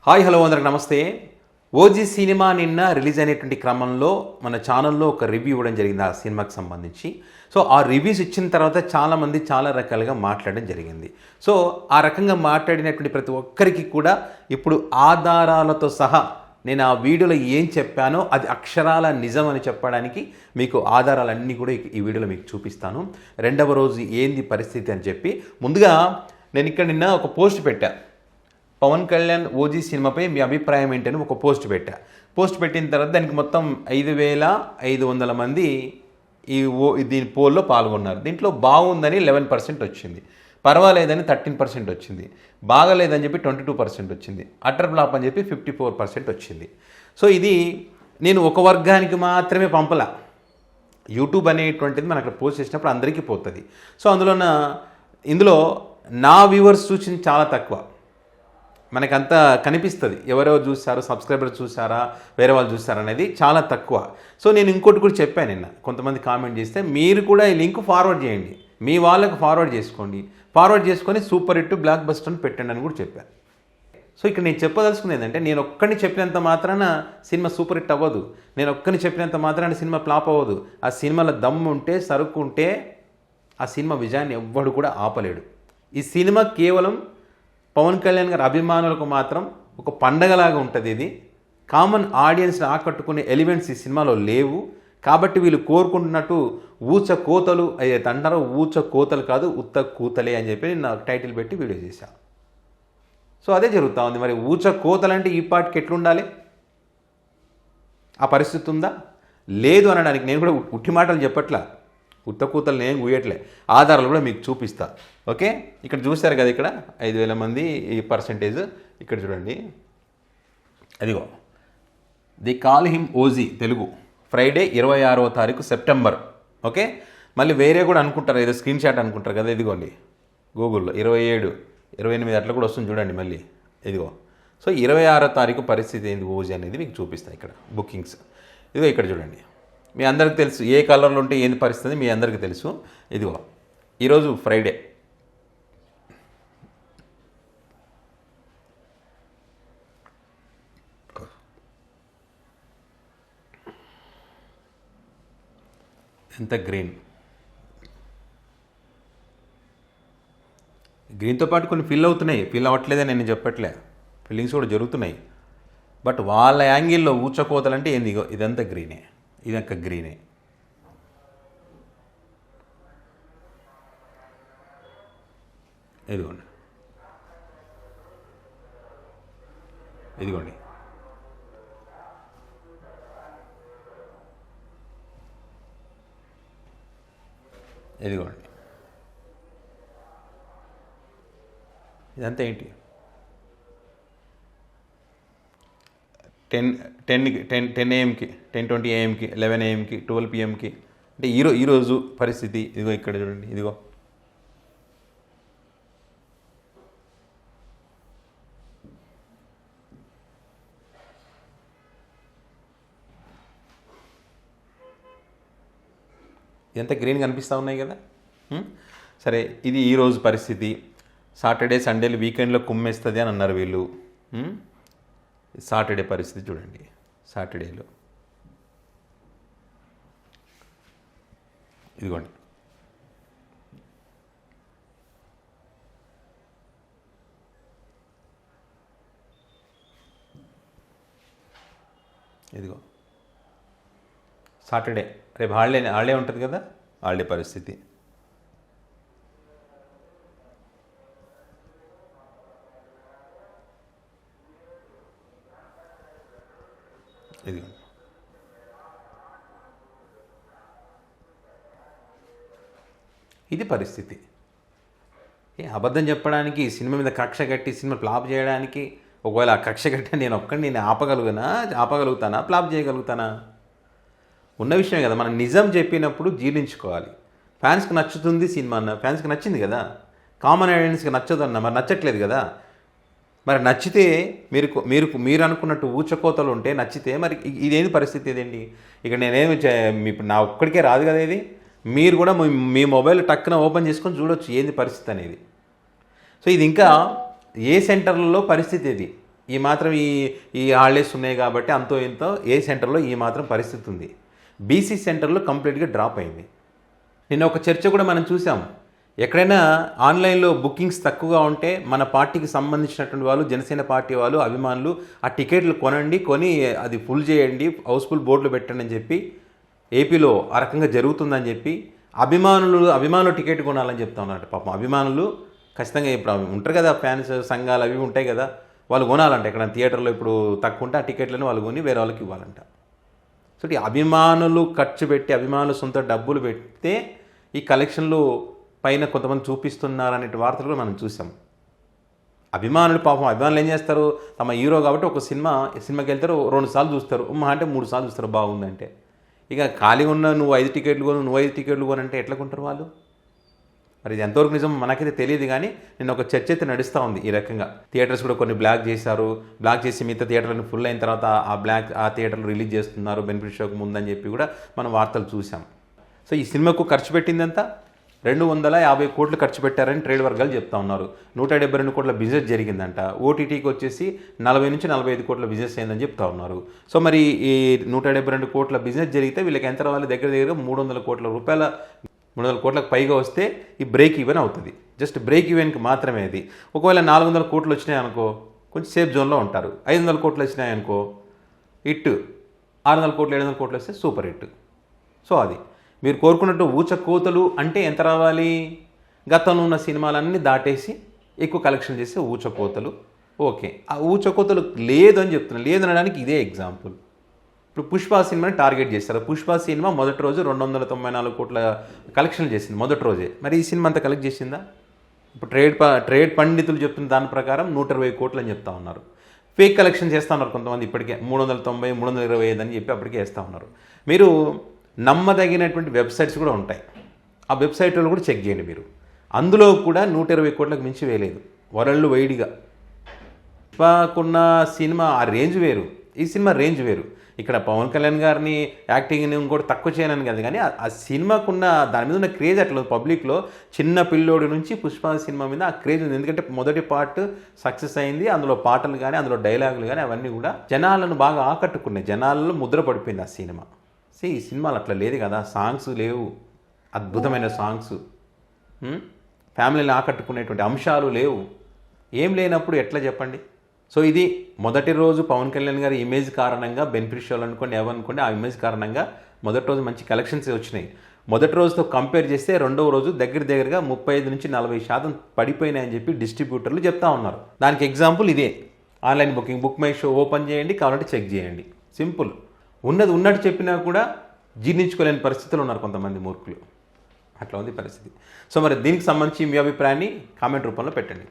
Hi hello అందరికి నమస్తే. OG cinema నిన్న రిలీజ్ అయినటువంటి క్రమంలో మన ఛానల్లో ఒక రివ్యూ ఇవ్వడం జరిగింది ఆ సినిమాకి సంబంధించి. సో ఆ రివ్యూస్ ఇచ్చిన తర్వాత చాలామంది చాలా రకాలుగా మాట్లాడడం జరిగింది. సో ఆ రకంగా మాట్లాడినటువంటి ప్రతి ఒక్కరికి కూడా ఇప్పుడు ఆధారాలతో సహా నేను ఆ వీడియోలో ఏం చెప్పానో అది అక్షరాల నిజం అని చెప్పడానికి మీకు ఆధారాలన్నీ కూడా ఈ వీడియోలో మీకు చూపిస్తాను. రెండవ రోజు ఏంది పరిస్థితి అని చెప్పి ముందుగా నేను ఇక్కడ నిన్న ఒక పోస్ట్ పెట్టాను. పవన్ కళ్యాణ్ ఓజీ సినిమాపై మీ అభిప్రాయం ఏంటని ఒక పోస్ట్ పెట్టిన తర్వాత దానికి మొత్తం 5,500 మంది దీని పోల్లో పాల్గొన్నారు. దీంట్లో బాగుందని 11% వచ్చింది, పర్వాలేదని 13% వచ్చింది, బాగలేదని చెప్పి 22% వచ్చింది, అటర్ ఫ్లాప్ అని చెప్పి 54% వచ్చింది. సో ఇది నేను ఒక వర్గానికి మాత్రమే పంపలా. యూట్యూబ్ అనేటువంటిది మనం అక్కడ పోస్ట్ చేసినప్పుడు అందరికీ పోతుంది. సో ఇందులో నా వ్యూవర్స్ చూసింది చాలా తక్కువ. మనకంతా కనిపిస్తుంది ఎవరెవరు చూసారు, సబ్స్క్రైబర్ చూసారా, వేరే వాళ్ళు చూసారా అనేది చాలా తక్కువ. సో నేను ఇంకోటి కూడా చెప్పాను నిన్న, కొంతమంది కామెంట్ చేస్తే మీరు కూడా ఈ లింక్ ఫార్వర్డ్ చేయండి, మీ వాళ్ళకు ఫార్వర్డ్ చేసుకొని సూపర్ హిట్ బ్లాక్ బస్టర్ పెట్టండి అని కూడా చెప్పాను. సో ఇక్కడ నేను చెప్పదలుచుకుంది ఏంటంటే, నేను ఒక్కడిని చెప్పినంత మాత్రాన సినిమా సూపర్ హిట్ అవ్వదు, నేను ఒక్కడిని చెప్పినంత మాత్రాన సినిమా ఫ్లాప్ అవ్వదు. ఆ సినిమాలో దమ్ము ఉంటే, సరుకు ఉంటే ఆ సినిమా విజయాన్ని ఎవ్వడు కూడా ఆపలేడు. ఈ సినిమా కేవలం పవన్ కళ్యాణ్ గారి అభిమానులకు మాత్రం ఒక పండగలాగా ఉంటుంది. ఇది కామన్ ఆడియన్స్ని ఆకట్టుకునే ఎలిమెంట్స్ ఈ సినిమాలో లేవు. కాబట్టి వీళ్ళు కోరుకుంటున్నట్టు ఊచ కోతలు ఏదైతే అంటారో, ఊచ కోతలు కాదు ఉత్త కూతలే అని చెప్పి నేను టైటిల్ పెట్టి వీడియో చేశాను. సో అదే జరుగుతూ ఉంది. మరి ఊచ కోతలంటే ఈ పాటికి ఎట్లుండాలి? ఆ పరిస్థితి ఉందా? లేదు అనడానికి నేను కూడా ఉట్టి మాటలు చెప్పట్లా, ఉత్త కూతలు నేను గుయ్యట్లే, ఆధారాలు కూడా మీకు చూపిస్తా. ఓకే, ఇక్కడ చూశారు కదా, ఇక్కడ 5,000 మంది ఈ పర్సంటేజ్ ఇక్కడ చూడండి. అదిగో they call him OG Telugu Friday 26వ తారీఖు సెప్టెంబర్. ఓకే, మళ్ళీ వేరే కూడా అనుకుంటారు, ఏదో స్క్రీన్ షాట్ అనుకుంటారు కదా, ఇదిగోండి గూగుల్లో 27, 28 అట్లా కూడా వస్తుంది చూడండి మళ్ళీ. ఇదిగో సో 26వ తారీఖు పరిస్థితి ఏంది ఓజీ అనేది మీకు చూపిస్తాను. ఇక్కడ బుకింగ్స్ ఇదిగో ఇక్కడ చూడండి. మీ అందరికీ తెలుసు ఏ కలర్లో ఉంటే ఏంది పరిస్థితి మీ అందరికీ తెలుసు. ఇదిగో ఈరోజు ఫ్రైడే, ఎంత గ్రీన్తో పాటు కొన్ని ఫిల్ అవుతున్నాయి, ఫిల్ అవ్వట్లేదని నేను చెప్పట్లే, ఫిల్లింగ్స్ కూడా జరుగుతున్నాయి. బట్ వాళ్ళ యాంగిల్లో ఊచకోతలంటే ఏంది, ఇదంతా గ్రీనే, ఇదంతా గ్రీనే. ఇదిగోండి ఇదిగోండి ఇదిగోండి ఇదంతా ఏంటి? 10 AM-కి, 10:20 AM-కి, 11 AM-కి, 12 PM-కి, అంటే ఈరోజు పరిస్థితి ఇదిగో ఇక్కడ చూడండి. ఇదిగో ఎంత గ్రీన్ కనిపిస్తూ ఉన్నాయి కదా. సరే, ఇది ఈరోజు పరిస్థితి. సాటర్డే సండేలు వీకెండ్లో కుమ్మేస్తుంది అని అన్నారు వీళ్ళు. సాటర్డే పరిస్థితి చూడండి. సాటర్డేలో ఇదిగోండి, ఇదిగో సాటర్డే, రేపు హాలిడే ఉంటుంది కదా, హాలిడే పరిస్థితి. ఇది ఇది పరిస్థితి. అబద్ధం చెప్పడానికి, సినిమా మీద కక్ష కట్టి సినిమా ఫ్లాప్ చేయడానికి, ఒకవేళ ఆ కక్ష కట్టి నేను ఆపగలుగుతానా, ఫ్లాప్ చేయగలుగుతానా? ఉన్న విషయమే కదా. మనం నిజం చెప్పినప్పుడు జీర్ణించుకోవాలి. ఫ్యాన్స్కి నచ్చుతుంది సినిమా అన్న, ఫ్యాన్స్కి నచ్చింది కదా, కామన్ ఆడియన్స్కి నచ్చదు అన్న, మరి నచ్చట్లేదు కదా. మరి నచ్చితే మీరు అనుకున్నట్టు ఊచకోతలు ఉంటే నచ్చితే మరి ఇదేంటి పరిస్థితి? ఇదేంటి ఇక్కడ ఇప్పుడు నా ఒక్కడికే రాదు కదా ఇది. మీరు కూడా మీ మొబైల్ టక్కున ఓపెన్ చేసుకొని చూడొచ్చు ఏంది పరిస్థితి అనేది. సో ఇది ఇంకా ఏ సెంటర్లలో పరిస్థితి ఇది. ఈ మాత్రం ఈ హాలిడేస్ ఉన్నాయి కాబట్టి అంతో ఇంతో ఏ సెంటర్లో ఈ మాత్రం పరిస్థితి ఉంది. బీసీ సెంటర్లో కంప్లీట్గా డ్రాప్ అయింది. నిన్న ఒక చర్చ కూడా మనం చూసాం. ఎక్కడైనా ఆన్లైన్లో బుకింగ్స్ తక్కువగా ఉంటే మన పార్టీకి సంబంధించినటువంటి వాళ్ళు, జనసేన పార్టీ వాళ్ళు, అభిమానులు ఆ టికెట్లు కొని అది ఫుల్ చేయండి, హౌస్ఫుల్ బోర్డులు పెట్టండి అని చెప్పి ఏపీలో ఆ రకంగా జరుగుతుందని చెప్పి అభిమానులు టికెట్ కొనాలని చెప్తా ఉన్నారంట. పాపం అభిమానులు ఖచ్చితంగా ఇప్పుడు ఉంటారు కదా, ఫ్యాన్స్ సంఘాలు అవి ఉంటాయి కదా, వాళ్ళు కొనాలంట. ఎక్కడ థియేటర్లో ఇప్పుడు తక్కువ ఉంటే ఆ టికెట్లను వాళ్ళు కొని వేరే వాళ్ళకి ఇవ్వాలంట. సో అభిమానులు ఖర్చు పెట్టి, అభిమానులు సొంత డబ్బులు పెడితే ఈ కలెక్షన్లు పైన కొంతమంది చూపిస్తున్నారనే వార్తలు కూడా మనం చూసాం. అభిమానులు ఏం చేస్తారు, తమ హీరో కాబట్టి ఒక సినిమాకి వెళ్తారు, 2 సార్లు చూస్తారు, అంటే 3 సార్లు చూస్తారు బాగుందంటే. ఇక ఖాళీగా ఉన్న నువ్వు 5 టికెట్లు కొనంటే ఎట్లా కొంటారు వాళ్ళు? మరి ఇది ఎంతవరకు నిజం మనకైతే తెలియదు. కానీ నిన్న ఒక చర్చ అయితే నడుస్తూ ఉంది ఈ రకంగా. థియేటర్స్ కూడా కొన్ని బ్లాక్ చేసి మిగతా థియేటర్లను ఫుల్ అయిన తర్వాత ఆ థియేటర్లు రిలీజ్ చేస్తున్నారు బెనిఫిట్ షోకి ముందని చెప్పి కూడా మనం వార్తలు చూసాం. సో ఈ సినిమాకు ఖర్చు పెట్టిందంతా 250 కోట్లు ఖర్చు పెట్టారని ట్రేడ్ వర్గాలు చెప్తా ఉన్నారు. 172 కోట్ల బిజినెస్ జరిగిందంట. ఓటీటీకి వచ్చేసి 40 నుంచి 45 కోట్ల బిజినెస్ అయిందని చెప్తా ఉన్నారు. సో మరి ఈ 172 కోట్ల బిజినెస్ జరిగితే వీళ్ళకి ఎంత రావాలి? దగ్గర 300 కోట్ల రూపాయల 300 కోట్లకు పైగా వస్తే ఈ బ్రేక్ ఈవెన్ అవుతుంది. జస్ట్ బ్రేక్ ఈవెన్కి మాత్రమే అది. ఒకవేళ 400 కోట్లు వచ్చినాయి అనుకో, కొంచెం సేఫ్ జోన్లో ఉంటారు. 500 కోట్లు వచ్చినాయి అనుకో హిట్, 600 కోట్లు 700 కోట్లు వస్తే సూపర్ హిట్. సో అది మీరు కోరుకున్నట్టు ఊచకోతలు అంటే ఎంత రావాలి? గతంలో ఉన్న సినిమాలన్నీ దాటేసి ఎక్కువ కలెక్షన్ చేస్తే ఊచకోతలు. ఓకే, ఆ ఊచకోతలు లేదు అని చెప్తున్నా. లేదనడానికి ఇదే ఎగ్జాంపుల్. ఇప్పుడు పుష్ప సినిమాని టార్గెట్ చేస్తారు. పుష్ప సినిమా మొదటి రోజు 294 కోట్ల కలెక్షన్లు చేసింది మొదటి రోజే. మరి ఈ సినిమా అంతా కలెక్ట్ చేసిందా? ఇప్పుడు ట్రేడ్ పండితులు చెప్తున్న దాని ప్రకారం 120 కోట్లు అని చెప్తా ఉన్నారు. ఫేక్ కలెక్షన్ చేస్తూ ఉన్నారు కొంతమంది. ఇప్పటికే 390, 325 అని చెప్పి అప్పటికే వేస్తూ ఉన్నారు. మీరు నమ్మదగినటువంటి వెబ్సైట్స్ కూడా ఉంటాయి. ఆ వెబ్సైట్లో కూడా చెక్ చేయండి మీరు. అందులో కూడా 120 కోట్లకు మించి వేయలేదు వరల్డ్ వైడ్గా. పుష్పకున్న సినిమా ఆ రేంజ్ వేరు, ఈ సినిమా రేంజ్ వేరు. ఇక్కడ పవన్ కళ్యాణ్ గారిని యాక్టింగ్ని ఇంకోటి తక్కువ చేయనని కాదు, కానీ ఆ సినిమాకున్న దాని మీద ఉన్న క్రేజ్ అట్లా పబ్లిక్లో చిన్న పిల్లోడి నుంచి పుష్ప సినిమా మీద ఆ క్రేజ్ ఉంది. ఎందుకంటే మొదటి పార్ట్ సక్సెస్ అయింది. అందులో పాటలు కానీ అందులో డైలాగులు కానీ అవన్నీ కూడా జనాలను బాగా ఆకట్టుకున్నాయి. జనాలలో ముద్ర పడిపోయింది ఆ సినిమా. ఈ సినిమాలు అట్లా లేదు కదా, సాంగ్స్ లేవు, అద్భుతమైన సాంగ్స్, ఫ్యామిలీని ఆకట్టుకునేటువంటి అంశాలు లేవు. ఏం లేనప్పుడు ఎట్లా చెప్పండి? సో ఇది మొదటి రోజు పవన్ కళ్యాణ్ గారి ఇమేజ్ కారణంగా, బెనిఫిట్ షోలు అనుకోండి ఏమనుకోండి, ఆ ఇమేజ్ కారణంగా మొదటి రోజు మంచి కలెక్షన్స్ వచ్చినాయి. మొదటి రోజుతో కంపేర్ చేస్తే రెండవ రోజు దగ్గరగా 35 నుంచి 40% పడిపోయినాయని చెప్పి డిస్ట్రిబ్యూటర్లు చెప్తా ఉన్నారు. దానికి ఎగ్జాంపుల్ ఇదే. Online book my show open చేయండి, కావాలంటే చెక్ చేయండి. సింపుల్. ఉన్నది ఉన్నట్టు చెప్పినా కూడా జీర్ణించుకోలేని పరిస్థితులు ఉన్నారు కొంతమంది మూర్ఖులు. అట్లా ఉంది పరిస్థితి. సో మరి దీనికి సంబంధించి మీ అభిప్రాయాన్ని కామెంట్ రూపంలో పెట్టండి.